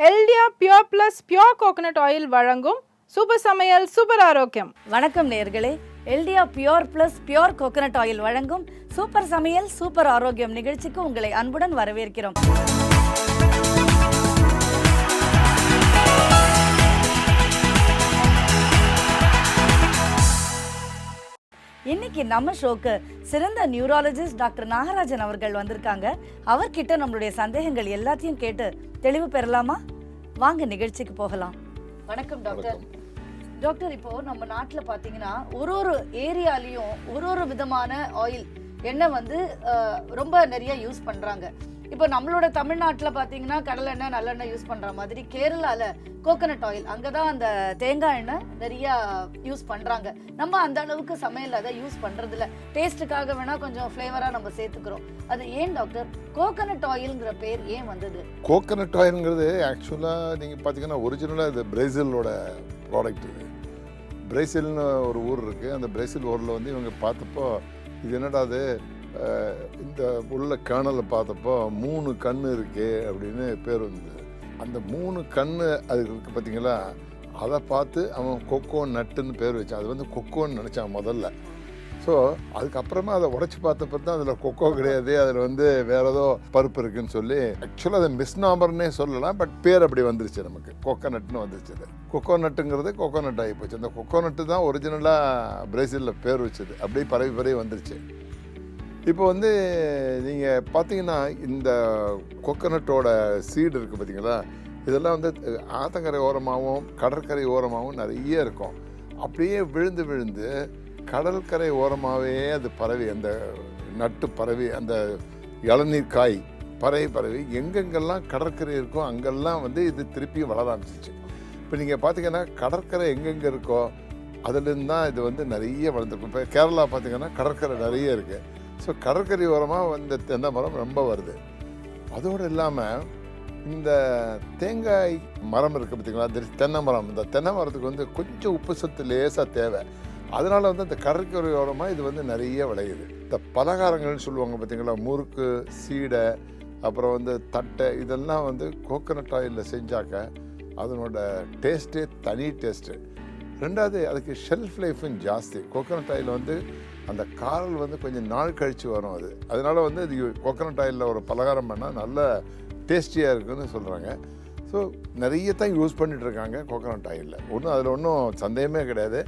எல்டியா pure plus pure coconut oil வழங்கும் super சமையல் super ஆரோக்கியம். வணக்கம் நேயர்களே, எல்டியா pure plus pure coconut oil வழங்கும் சூப்பர் சமையல் சூப்பர் ஆரோக்கியம் நிகழ்ச்சிக்கு உங்களை அன்புடன் வரவேற்கிறோம். இன்னைக்கு நம்ம ஷோக்கு சிறந்த நியூராலஜிஸ்ட் டாக்டர் நாகராஜன் அவர்கள் வந்திருக்காங்க. அவர்கிட்ட நம்மளுடைய சந்தேகங்கள் எல்லாத்தையும் கேட்டு தெளிவு பெறலாமா? வாங்க நிகழ்ச்சிக்கு போகலாம். வணக்கம் டாக்டர். டாக்டர், இப்போ நம்ம நாட்டில் பார்த்தீங்கன்னா ஒரு ஏரியாலையும் ஒரு விதமான ஆயில் எண்ணெய் வந்து ரொம்ப நிறைய யூஸ் பண்ணுறாங்க. இப்போ நம்மளோட தமிழ்நாட்டில் பார்த்தீங்கன்னா கடலெண்ணெய் நல்லெண்ணெய் யூஸ் பண்ணுற மாதிரி, கேரளாவில் கோகனட் ஆயில், அங்கே தான் அந்த தேங்காய் எண்ணெய் நிறையா யூஸ் பண்ணுறாங்க. நம்ம அந்த அளவுக்கு சமையல் அதை யூஸ் பண்ணுறதில்ல. டேஸ்ட்டுக்காக வேணால் கொஞ்சம் ஃப்ளேவராக நம்ம சேர்த்துக்கிறோம். அது ஏன் டாக்டர் கோகனட் ஆயில்ங்கிற பேர் ஏன் வந்தது? கோகனட் ஆயில்ங்கிறது ஆக்சுவலாக நீங்கள் பார்த்தீங்கன்னா ஒரிஜினலாக இது பிரேசிலோட ப்ராடக்ட். இது பிரேசில்னு ஒரு ஊர் இருக்குது. அந்த பிரேசில் ஊரில் வந்து இவங்க பார்த்தப்போ இது என்னடா அது இந்த உள்ள கேர்னலை பார்த்தப்போ 3 கண் இருக்கு அப்படின்னு பேர் வந்தது. அந்த 3 கண் அது இருக்கு பார்த்தீங்களா, அதை பார்த்து அவன் கொக்கோ நட்டுன்னு பேர் வச்சான். அது வந்து கொக்கோன்னு நினச்சான் முதல்ல. ஸோ அதுக்கப்புறமா அதை உடச்சி பார்த்தப்ப தான் அதில் கொக்கோ கிடையாது, அதில் வந்து வேற ஏதோ பருப்பு இருக்குன்னு சொல்லி ஆக்சுவலாக அதை மிஸ்நாமர்னே சொல்லலாம். பட் பேர் அப்படி வந்துருச்சு, நமக்கு கோகோனட்னு வந்துருச்சு. அது கோகோனட்டுங்கிறது கோகோனட் ஆகி போச்சு. அந்த கோகோனட்டு தான் ஒரிஜினலாக பிரேசிலில் பேர் வச்சது. அப்படியே பரவி வந்துருச்சு. இப்போ வந்து நீங்கள் பார்த்தீங்கன்னா இந்த கோகனட்டோட சீடு இருக்குது பார்த்தீங்களா, இதெல்லாம் வந்து ஆத்தங்கரை ஓரமாகவும் கடற்கரை ஓரமாகவும் நிறைய இருக்கும். அப்படியே விழுந்து கடற்கரை ஓரமாகவே அது பரவி, அந்த நட்டு பரவி, அந்த இளநீர் காய் பரவி எங்கெங்கெல்லாம் கடற்கரை இருக்கோ அங்கெல்லாம் வந்து இது திருப்பி வளர ஆரம்பிச்சிச்சு. இப்போ நீங்கள் பார்த்தீங்கன்னா கடற்கரை எங்கெங்கே இருக்கோ அதுலேருந்து தான் இது வந்து நிறைய வளர்ந்துருக்கும். இப்போ கேரளா பார்த்தீங்கன்னா கடற்கரை நிறைய இருக்குது. ஸோ கடற்கரை ஓரமாக இந்த தென்னை மரம் ரொம்ப வருது. அதோடு இல்லாமல் இந்த தேங்காய் மரம் இருக்குது பார்த்தீங்களா, தென்னை மரம். இந்த தென்னை மரத்துக்கு வந்து கொஞ்சம் உப்பு சத்து லேசாக தேவை. அதனால் வந்து இந்த கடற்கரை ஓரமாக இது வந்து நிறைய விளையுது. இந்த பலகாரங்கள்னு சொல்லுவாங்க பார்த்தீங்களா, முறுக்கு, சீடை, அப்புறம் வந்து தட்டை, இதெல்லாம் வந்து கோகனட் ஆயிலில் செஞ்சாக்க அதனோட டேஸ்ட்டே தனி டேஸ்ட்டு. ரெண்டாவது அதுக்கு ஷெல்ஃப் லைஃபும் ஜாஸ்தி. கோகனட் ஆயில் வந்து அந்த காரல் வந்து கொஞ்சம் நாள் கழித்து வரும். அதனால் வந்து இது கோகனட் ஆயிலில் ஒரு பலகாரம் பண்ணால் நல்ல டேஸ்டியாக இருக்குதுன்னு சொல்கிறாங்க. ஸோ நிறைய தான் யூஸ் பண்ணிகிட்ருக்காங்க கோகனட் ஆயிலில். அதில் ஒன்றும் சந்தேகமே கிடையாது.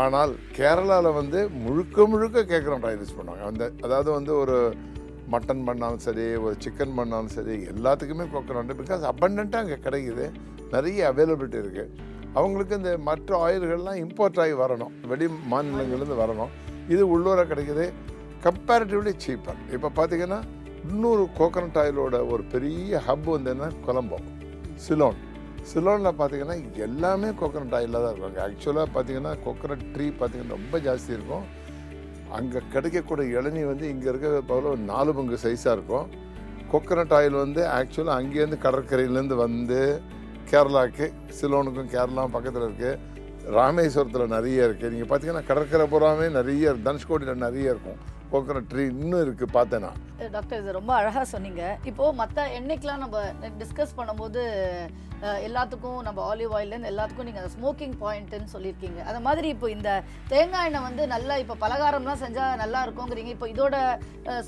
ஆனால் கேரளாவில் வந்து முழுக்க கோகனட் ஆயில் யூஸ் பண்ணுவாங்க. அதாவது வந்து ஒரு மட்டன் பண்ணாலும் சரி, ஒரு சிக்கன் பண்ணாலும் சரி, எல்லாத்துக்குமே கோகனட். பிகாஸ் அபண்டண்ட்டாக அங்கே கிடைக்குது, நிறைய அவைலபிலிட்டி இருக்குது. அவங்களுக்கு இந்த மற்ற ஆயில்கள்லாம் இம்போர்ட் ஆகி வரணும், வெளி மாநிலங்கள்லேருந்து வரணும். இது உள்ளூராக கிடைக்கிது, கம்பேரிட்டிவ்லி சீப்பர். இப்போ பார்த்தீங்கன்னா இன்னொரு கோகனட் ஆயிலோட ஒரு பெரிய ஹப் வந்து என்ன, கொலம்போ, சிலோனில் பார்த்தீங்கன்னா எல்லாமே கோகனட் ஆயிலில் தான் இருக்கும். அங்கே ஆக்சுவலாக பார்த்தீங்கன்னா கோகனட் ட்ரீ பார்த்தீங்கன்னா ரொம்ப ஜாஸ்தி இருக்கும். அங்கே கிடைக்கக்கூடிய இளநீ வந்து இங்கே இருக்கிற போல 4 பங்கு சைஸாக இருக்கும். கோகனட் ஆயில் வந்து ஆக்சுவலாக அங்கேருந்து கடற்கரையிலேருந்து வந்து கேரளாவுக்கு, சிலோனுக்கும் கேரளாவும் பக்கத்தில் இருக்குது. ராமேஸ்வரத்தில் நிறைய இருக்குது. நீங்கள் பார்த்தீங்கன்னா கடற்கரை பூராமே நிறைய, தனுஷ்கோடியில் நிறைய இருக்கும் கோகனட் ட்ரீ இன்னும் இருக்குது. பார்த்தேன்னா டாக்டர், இது ரொம்ப அழகாக சொன்னீங்க. இப்போது மற்ற எண்ணெய்க்கெலாம் நம்ம டிஸ்கஸ் பண்ணும்போது எல்லாத்துக்கும் நம்ம ஆலிவ் ஆயிலேருந்து எல்லாத்துக்கும் நீங்கள் ஸ்மோக்கிங் பாயிண்ட்டுன்னு சொல்லியிருக்கீங்க. அந்த மாதிரி இப்போ இந்த தேங்காய் எண்ணெய் வந்து நல்லா இப்போ பலகாரம்லாம் செஞ்சால் நல்லா இருக்குங்கிறீங்க. இப்போ இதோட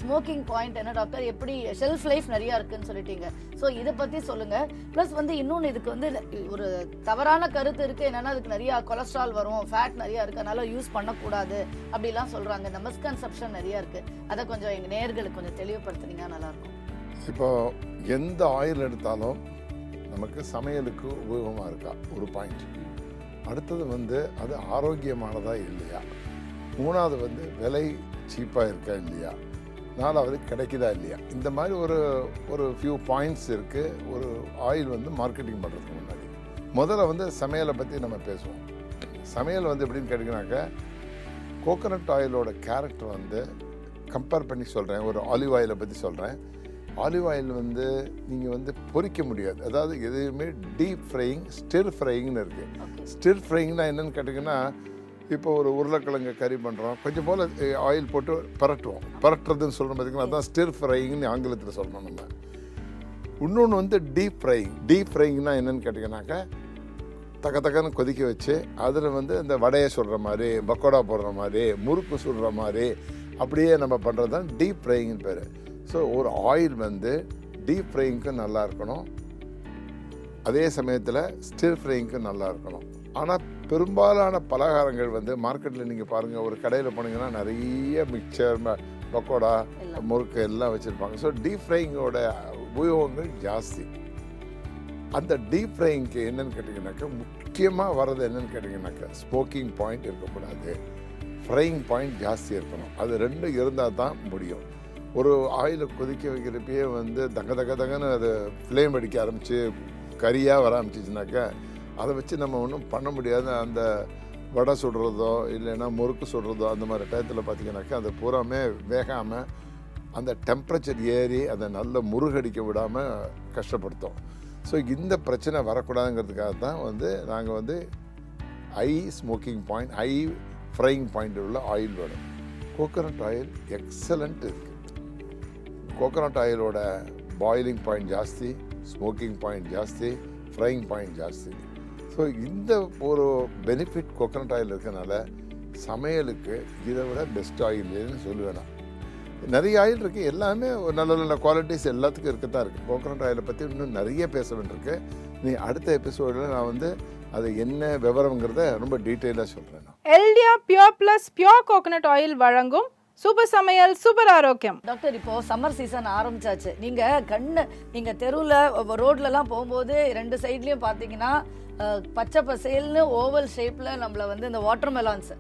ஸ்மோக்கிங் பாயிண்ட் என்ன டாக்டர்? எப்படி ஷெல்ஃப் லைஃப் நிறையா இருக்குதுன்னு சொல்லிட்டீங்க. ஸோ இதை பற்றி சொல்லுங்கள். ப்ளஸ் வந்து இன்னொன்று, இதுக்கு வந்து ஒரு தவறான கருத்து இருக்குது. என்னென்னா அதுக்கு நிறையா கொலஸ்ட்ரால் வரும், ஃபேட் நிறையா இருக்குது, அதனால் யூஸ் பண்ணக்கூடாது அப்படிலாம் சொல்கிறாங்க. இந்த மிஸ்கன்செப்ஷன் நிறையா இருக்குது. அதை கொஞ்சம் எங்கள் நேயர்களுக்கு கொஞ்சம் தெளிவுபடுத்துனீங்கன்னா நல்லாயிருக்கும். இப்போ எந்த ஆயில் எடுத்தாலும் நமக்கு சமையலுக்கு உபயோகமாக இருக்கா ஒரு பாயிண்ட். அடுத்தது வந்து அது ஆரோக்கியமானதா இல்லையா. 3வது வந்து விலை சீப்பாக இருக்கா இல்லையா. 4வது கிடைக்குதா இல்லையா. இந்த மாதிரி ஒரு ஃபியூ பாயிண்ட்ஸ் இருக்குது ஒரு ஆயில் வந்து மார்க்கெட்டிங் பண்ணுறதுக்கு முன்னாடி. முதல்ல வந்து சமையலை பற்றி நம்ம பேசுவோம். சமையல் வந்து எப்படின்னு கேட்டிங்கனாக்கா, கோகனட் ஆயிலோட கேரக்டர் வந்து கம்பேர் பண்ணி சொல்கிறேன். ஒரு ஆலிவ் ஆயிலை பற்றி சொல்கிறேன். ஆலிவ் ஆயில் வந்து நீங்கள் வந்து பொரிக்க முடியாது. அதாவது எதுவுமே டீப் ஃப்ரையிங், ஸ்டிர் ஃப்ரையிங்னு இருக்குது. ஸ்டிர் ஃப்ரையிங்னா என்னென்னு கேட்டிங்கன்னா, இப்போ ஒரு உருளைக்கிழங்கு கறி பண்ணுறோம், கொஞ்சம் போல் ஆயில் போட்டு பரட்டுறதுன்னு சொல்கிறோம் பார்த்தீங்கன்னா, அதுதான் ஸ்டிர் ஃப்ரையிங்னு ஆங்கிலத்தில் சொல்லணும். நம்ம இன்னொன்று வந்து டீப் ஃப்ரைங்னா என்னன்னு கேட்டிங்கன்னாக்கா தக்கன்னு கொதிக்க வச்சு அதில் வந்து இந்த வடையை சுடுற மாதிரி, பக்கோடா போடுற மாதிரி, முறுக்கு சுடுற மாதிரி அப்படியே நம்ம பண்ணுறது தான் டீப் ஃப்ரைங்னு பேர். ஸோ ஒரு ஆயில் வந்து டீப் ஃப்ரைங்க்கும் நல்லா இருக்கணும், அதே சமயத்தில் ஸ்டிர் ஃப்ரைங்க்கும் நல்லா இருக்கணும். ஆனால் பெரும்பாலான பலகாரங்கள் வந்து மார்க்கெட்டில் நீங்கள் பாருங்கள், ஒரு கடையில் போனீங்கன்னா நிறைய மிக்சர், பக்கோடா, முறுக்கு எல்லாம் வச்சுருப்பாங்க. ஸோ டீப் ஃப்ரைங்கோட உபயோகங்கள் ஜாஸ்தி. அந்த டீப் ஃப்ரைங்க்கு என்னென்னு கேட்டிங்கனாக்கா முக்கியமாக வர்றது என்னென்னு கேட்டிங்கனாக்கா ஸ்மோக்கிங் பாயிண்ட் இருக்கக்கூடாது, ஃப்ரைங் பாயிண்ட் ஜாஸ்தி இருக்கணும். அது ரெண்டும் இருந்தால் தான் முடியும். ஒரு ஆயிலை கொதிக்க வைக்கிறப்பயே வந்து தங்கன்னு அது ஃப்ளேம் அடிக்க ஆரம்பித்து கறியாக வர ஆரம்பிச்சிச்சுனாக்கா அதை வச்சு நம்ம ஒன்றும் பண்ண முடியாது. அந்த வடை சுடுறதோ இல்லைன்னா முறுக்கு சுடுறதோ அந்த மாதிரி டயத்தில் பார்த்திங்கனாக்கா அது பூராமே வேகாமல் அந்த டெம்பரேச்சர் ஏறி அதை நல்ல முருகடிக்க விடாமல் கஷ்டப்படுத்தும். ஸோ இந்த பிரச்சனை வரக்கூடாதுங்கிறதுக்காக தான் வந்து நாங்கள் வந்து high smoking point, high frying point உள்ள ஆயில் வேணும். கோகோனட் ஆயில் எக்ஸலண்ட் இருக்குது. கோகோனட் ஆயிலோட பாயிலிங் பாயிண்ட் ஜாஸ்தி, ஸ்மோக்கிங் பாயிண்ட் ஜாஸ்தி, ஃப்ரைங் பாயிண்ட் ஜாஸ்தி. ஸோ இந்த ஒரு பெனிஃபிட் கோகோனட் ஆயில் இருக்கிறதுனால சமையலுக்கு இதை விட பெஸ்ட் ஆயில்னு சொல்லுவேன் நான். நிறைய ஆயில் இருக்குது, எல்லாமே ஒரு நல்ல நல்ல குவாலிட்டிஸ் எல்லாத்துக்கும் இருக்கத்தான் இருக்குது. கோகோனட் ஆயிலை பற்றி இன்னும் நிறைய பேச வேண்டியிருக்கு. நீ அடுத்த எபிசோடில் நான் வந்து அது என்ன விவரங்கிறத ரொம்ப டீட்டெயிலாக சொல்கிறேன். எல்டியா pure plus pure coconut oil வழங்கும் சூப்பர் சமையல் சூப்பர் ஆரோக்கியம். டாக்டர், இப்போ சம்மர் சீசன் ஆரம்பிச்சாச்சு. நீங்க தெருவில் ரோட்லலாம் போகும்போது ரெண்டு சைட்லயும் பார்த்தீங்கன்னா பச்சை பசேல்னு ஓவல் ஷேப்ல நம்மள வந்து இந்த வாட்டர் மெலான்ஸ்,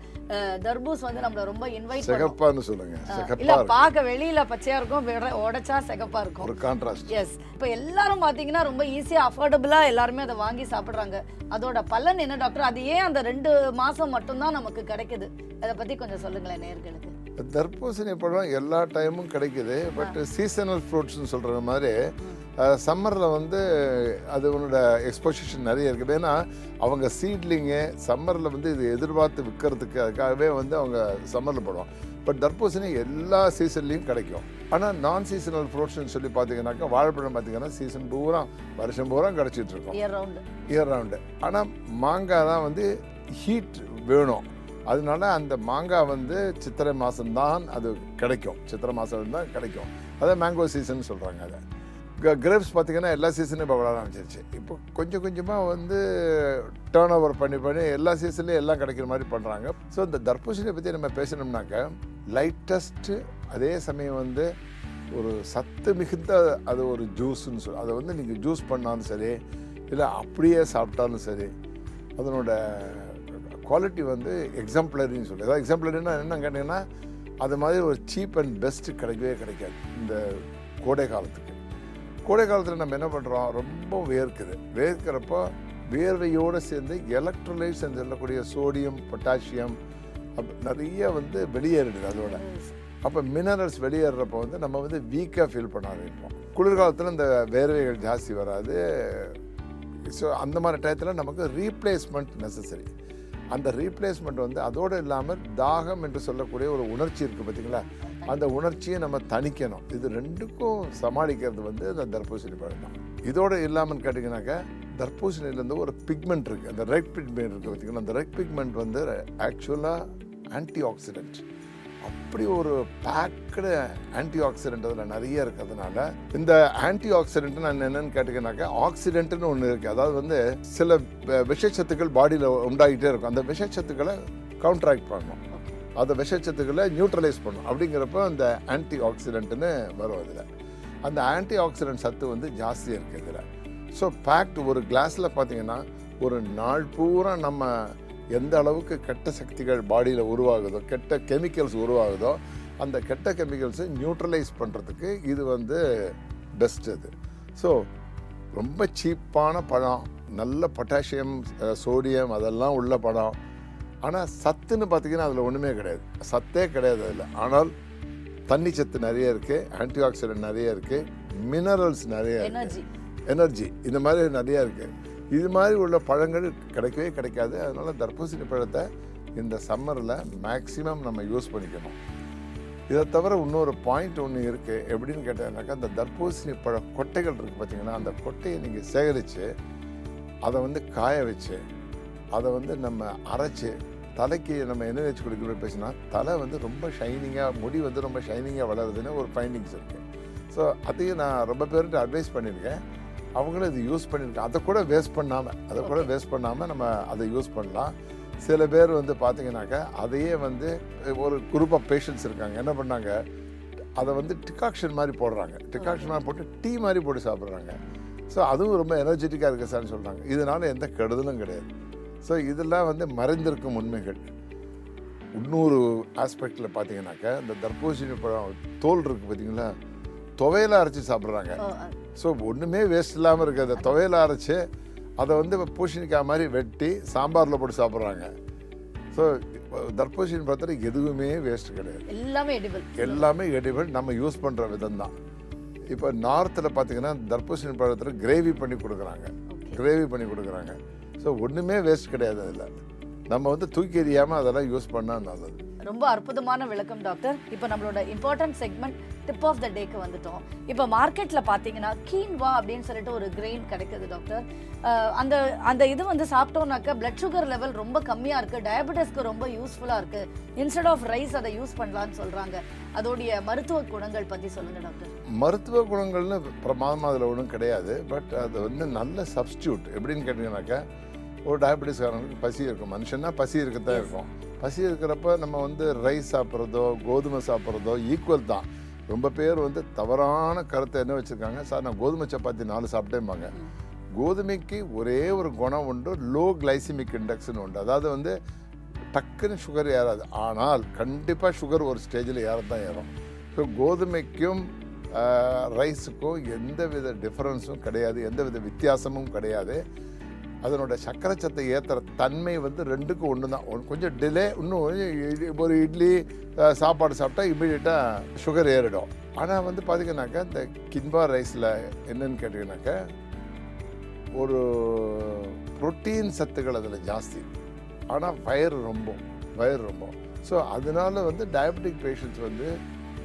தர்பூஸ் வந்து நம்மள ரொம்ப இன்வைட் சிகப்பான்னு சொல்லுங்க. இல்ல, பார்க்க வெளியில பச்சையா இருக்கும், உடைச்சா சிகப்பா இருக்கும், ஒரு கான்ட்ராஸ்ட். எஸ். இப்போ எல்லாரும் பாத்தீங்கன்னா ரொம்ப ஈஸியா அஃபோர்டபுளா எல்லாருமே அதை வாங்கி சாப்பிடுறாங்க. அதோட பலன் என்ன டாக்டர்? அது ஏன் அந்த 2 மாசம் மட்டும்தான் நமக்கு கிடைக்குது? அதை பத்தி கொஞ்சம் சொல்லுங்களேன் நேயர்களுக்கு. தர்பூசணி பழம் எல்லா டைமும் கிடைக்குது. பட் சீசனல் ஃப்ரூட்ஸ்னு சொல்கிற மாதிரி சம்மரில் வந்து அது உன்னோட எக்ஸ்போசிஷன் நிறைய இருக்குது. ஏன்னா அவங்க சீட்லிங்கு சம்மரில் வந்து இது எதிர்பார்த்து விற்கிறதுக்கு அதுக்காகவே வந்து அவங்க சம்மரில் போடுவோம். பட் தர்பூசணி எல்லா சீசன்லேயும் கிடைக்கும். ஆனால் நான் சீசனல் ஃப்ரூட்ஸ்னு சொல்லி பார்த்தீங்கன்னாக்கா வாழைப்பழம் பார்த்தீங்கன்னா சீசன் பூரா வருஷம் பூரா கிடச்சிட்டு இருக்கோம், இயர் ரவுண்டு. ஆனால் மாங்காய் தான் வந்து ஹீட் வேணும். அதனால அந்த மாங்காய் வந்து சித்திரை மாதம்தான் அது கிடைக்கும், சித்திரை மாதம் தான் கிடைக்கும். அதான் மேங்கோ சீசன் சொல்கிறாங்க. அதை கிரேப்ஸ் பார்த்திங்கன்னா எல்லா சீசனும் இப்போ வளர ஆரம்பிச்சிருச்சு. இப்போ கொஞ்சம் கொஞ்சமாக வந்து டேர்ன் ஓவர் பண்ணி எல்லா சீசன்லேயும் எல்லாம் கிடைக்கிற மாதிரி பண்ணுறாங்க. ஸோ இந்த தர்பூசணியை பற்றி நம்ம பேசணும்னாக்க லைட்டஸ்ட்டு, அதே சமயம் வந்து ஒரு சத்து மிகுந்த அது ஒரு ஜூஸ்ன்னு சொல்லி அதை வந்து நீங்கள் ஜூஸ் பண்ணாலும் சரி இல்லை அப்படியே சாப்பிட்டாலும் சரி அதனோட குவாலிட்டி வந்து எக்ஸாம்பிளரின்னு சொல்லி. அதாவது எக்ஸாம்பிளரின்னா என்ன கேட்டிங்கன்னா அது மாதிரி ஒரு சீப் அண்ட் பெஸ்ட்டு கிடைக்கவே கிடைக்காது. இந்த கோடை காலத்தில் நம்ம என்ன பண்ணுறோம், ரொம்ப வேர்க்கிறப்போ வேர்வையோடு சேர்ந்து எலக்ட்ரோலைட்ஸ் சொல்லக்கூடிய சோடியம், பொட்டாசியம் நிறைய வந்து வெளியேறிடுது அதோட. அப்போ மினரல்ஸ் வெளியேறப்போ வந்து நம்ம வந்து வீக்காக ஃபீல் பண்ண ஆரம்பிப்போம். குளிர்காலத்தில் இந்த வேர்வைகள் ஜாஸ்தி வராது. ஸோ அந்த மாதிரி டயத்தில் நமக்கு ரீப்ளேஸ்மெண்ட் நெசசரி. அந்த ரீப்ளேஸ்மெண்ட் வந்து அதோடு இல்லாமல் தாகம் என்று சொல்லக்கூடிய ஒரு உணர்ச்சி இருக்குது பார்த்தீங்களா, அந்த உணர்ச்சியை நம்ம தணிக்கணும். இது ரெண்டுக்கும் சமாளிக்கிறது வந்து இந்த தர்பூசணி பழம் தான். இதோடு இல்லாமல் கேட்டிங்கனாக்கா தர்பூசணிலேருந்து ஒரு பிக்மெண்ட் இருக்குது, அந்த ரெட் பிக்மெண்ட் இருக்குது பார்த்தீங்கன்னா, அந்த ரெட் பிக்மெண்ட் வந்து ஆக்சுவலாக ஆன்டி ஆக்சிடென்ட். அப்படி ஒரு பேக்கடு ஆன்டி ஆக்சிடென்ட் அதில் நிறைய இருக்கிறதுனால இந்த ஆன்டி ஆக்சிடென்ட் நான் என்னென்னு கேட்டிங்கனாக்கா ஆக்சிடென்ட்னு ஒன்று இருக்குது. அதாவது வந்து சில விஷச்சத்துக்கள் பாடியில் உண்டாகிட்டே இருக்கும். அந்த விஷச்சத்துக்களை கவுண்ட்ராக்ட் பண்ணணும், அந்த விஷச்சத்துக்களை நியூட்ரலைஸ் பண்ணணும். அப்படிங்கிறப்ப அந்த ஆன்டி ஆக்சிடென்ட்னு வரும். அதில் அந்த ஆன்டி ஆக்சிடென்ட் சத்து வந்து ஜாஸ்தியாக இருக்குது இதில். ஸோ பேக்டு ஒரு கிளாஸில் பார்த்தீங்கன்னா ஒரு நாள் பூரா நம்ம எந்த அளவுக்கு கெட்ட சக்திகள் பாடியில் உருவாகுதோ, கெட்ட கெமிக்கல்ஸ் உருவாகுதோ, அந்த கெட்ட கெமிக்கல்ஸை நியூட்ரலைஸ் பண்ணுறதுக்கு இது வந்து பெஸ்ட். இது ஸோ ரொம்ப சீப்பான பழம், நல்ல பொட்டாசியம், சோடியம் அதெல்லாம் உள்ள பழம். ஆனால் சத்துன்னு பார்த்திங்கன்னா அதில் ஒன்றுமே கிடையாது, சத்தே கிடையாது அதில். ஆனால் தண்ணி சத்து நிறைய இருக்குது, ஆன்டி ஆக்சிடென்ட் நிறைய இருக்குது, மினரல்ஸ் நிறைய இருக்குது, எனர்ஜி இந்த மாதிரி நிறையா இருக்குது. இது மாதிரி உள்ள பழங்கள் கிடைக்கவே கிடைக்காது. அதனால் தர்பூசணி பழத்தை இந்த சம்மரில் மேக்ஸிமம் நம்ம யூஸ் பண்ணிக்கணும். இதை தவிர இன்னொரு பாயிண்ட் ஒன்று இருக்குது. எப்படின்னு கேட்டேன்னாக்கா, இந்த தர்பூசணி பழ கொட்டைகள் இருக்குது பார்த்தீங்கன்னா, அந்த கொட்டையை நீங்கள் சேகரித்து அதை வந்து காய வச்சு அதை வந்து நம்ம அரைச்சி தலைக்கு நம்ம எண்ணெய் வச்சு குடிக்கிற பேசினா தலை வந்து ரொம்ப ஷைனிங்காக, முடி வந்து ரொம்ப ஷைனிங்காக வளருதுன்னு ஒரு ஃபைண்டிங்ஸ் இருக்குது. ஸோ அதையும் நான் ரொம்ப பேர்கிட்ட அட்வைஸ் பண்ணியிருக்கேன். அவங்களும் இது யூஸ் பண்ணியிருக்கேன். அதை கூட வேஸ்ட் பண்ணாமல் நம்ம அதை யூஸ் பண்ணலாம். சில பேர் வந்து பார்த்தீங்கன்னாக்கா அதையே வந்து ஒரு குரூப் ஆஃப் பேஷண்ட்ஸ் இருக்காங்க, என்ன பண்ணாங்க, அதை வந்து டிகாக்ஷன் மாதிரி போடுறாங்க. டிகாக்ஷன் மாதிரி போட்டு டீ மாதிரி போட்டு சாப்பிட்றாங்க. ஸோ அதுவும் ரொம்ப எனர்ஜெட்டிக்காக இருக்குது சார்னு சொல்கிறாங்க. இதனால் எந்த கெடுதலும் கிடையாது. ஸோ இதெல்லாம் வந்து மறைந்திருக்கும் உண்மைகள். இன்னொரு ஆஸ்பெக்டில் பார்த்தீங்கன்னாக்கா, இந்த தர்பூசணி பழம் தோல் இருக்குது பார்த்தீங்களா, துவையலாக அரைச்சி சாப்பிட்றாங்க. ஸோ ஒன்றுமே வேஸ்ட் இல்லாமல் இருக்குது. அந்த துவையலாக அரைச்சி அதை வந்து பூசணிக்காய் மாதிரி வெட்டி சாம்பாரில் போட்டு சாப்பிட்றாங்க. ஸோ தர்பூசணி பழத்தில் எதுவுமே வேஸ்ட் கிடையாது, எல்லாமே எடிபிள். நம்ம யூஸ் பண்ணுற விதம் தான். இப்போ நார்த்தில் பார்த்தீங்கன்னா தர்பூசணி பழத்தில் கிரேவி பண்ணி கொடுக்குறாங்க. ஸோ ஒன்றுமே வேஸ்ட் கிடையாது. அதில் நம்ம வந்து தூக்கி எறியாமல் அதெல்லாம் யூஸ் பண்ணால் நல்லது. ரொம்ப அற்புதமான விளக்கம் டாக்டர். இப்போ நம்மளோட important segment tip of the டேக்கு வந்துட்டோம். இப்போ மார்க்கெட்டில் பார்த்தீங்கன்னா கீன்வா அப்படின்னு சொல்லிட்டு ஒரு கிரெயின் கிடைக்குது டாக்டர். அந்த இது வந்து சாப்பிட்டோம்னாக்கா பிளட் சுகர் லெவல் ரொம்ப கம்மியாக இருக்குது, டயபெட்டிஸ்க்கு ரொம்ப யூஸ்ஃபுல்லாக இருக்குது. இன்ஸ்டெட் ஆஃப் ரைஸ் அதை யூஸ் பண்ணலான்னு சொல்கிறாங்க. அதோடைய மருத்துவ குணங்கள் பற்றி சொல்லுங்கள் டாக்டர். மருத்துவ குணங்கள்னு பிரமாதமாக அதில் ஒன்றும் கிடையாது. பட் அது வந்து நல்ல சப்ஸ்டியூட். எப்படின்னு கேட்டிங்கன்னாக்கா, ஒரு டயபெட்டிஸ்காரனுக்கு பசி இருக்கும், மனுஷன்னா பசி இருக்கத்தான் இருக்கும். பசி இருக்கிறப்ப நம்ம வந்து ரைஸ் சாப்பிட்றதோ கோதுமை சாப்பிட்றதோ ஈக்குவல் தான். ரொம்ப பேர் வந்து தவறான கருத்தை என்ன வச்சுருக்காங்க, சார் நான் கோதுமை சப்பாத்தி 4 சாப்பிட்டேம்பாங்க. கோதுமைக்கு ஒரே ஒரு குணம் உண்டு, லோ கிளைசிமிக் இண்டெக்ஸ்னு உண்டு. அதாவது வந்து டக்குன்னு சுகர் ஏறாது, ஆனால் கண்டிப்பாக சுகர் ஒரு ஸ்டேஜில் ஏறத்தான் ஏறும். ஸோ கோதுமைக்கும் ரைஸுக்கும் எந்த வித டிஃப்ரென்ஸும் கிடையாது, எந்த வித வித்தியாசமும் கிடையாது. அதனோட சர்க்கரை சத்தை ஏற்றுற தன்மை வந்து ரெண்டுக்கும் ஒன்று தான். கொஞ்சம் டிலே, இன்னும் ஒரு இட்லி சாப்பாடு சாப்பிட்டா இமீடியட்டாக சுகர் ஏறிடும். ஆனால் வந்து பார்த்திங்கனாக்கா இந்த கின்பா ரைஸில் என்னன்னு கேட்டிங்கனாக்கா, ஒரு புரோட்டீன் சத்துக்கள் அதில் ஜாஸ்தி, ஆனால் வயிறு ரொம்ப. ஸோ அதனால வந்து டயபெட்டிக் பேஷண்ட்ஸ் வந்து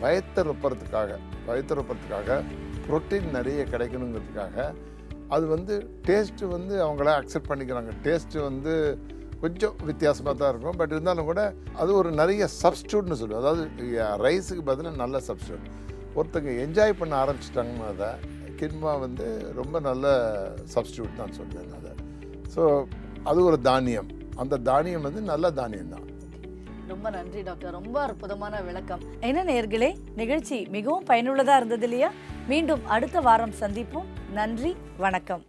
வயத்தை ரொப்பறதுக்காக புரோட்டீன் நிறைய கிடைக்கணுங்கிறதுக்காக அது வந்து டேஸ்ட்டு வந்து அவங்கள அக்செப்ட் பண்ணிக்கிறாங்க. டேஸ்ட்டு வந்து கொஞ்சம் வித்தியாசமாக தான் இருக்கும். பட் இருந்தாலும் கூட அது ஒரு நிறைய சப்ஸ்டியூட்னு சொல்லுவோம். அதாவது ரைஸுக்கு பதிலாக நல்ல சப்ஸ்டியூட். ஒருத்தங்க என்ஜாய் பண்ண ஆரம்பிச்சிட்டாங்கன்னா அதை கின்வா வந்து ரொம்ப நல்ல சப்ஸ்டியூட் தான் சொல்லுவேன் அதை. ஸோ அது ஒரு தானியம். அந்த தானியம் வந்து நல்ல தானியம் தான். ரொம்ப நன்றி டாக்டர், ரொம்ப அற்புதமான விளக்கம். என்ன நேயர்களே, நிகழ்ச்சி மிகவும் பயனுள்ளதாக இருந்தது இல்லையா? மீண்டும் அடுத்த வாரம் சந்திப்போம். நன்றி, வணக்கம்.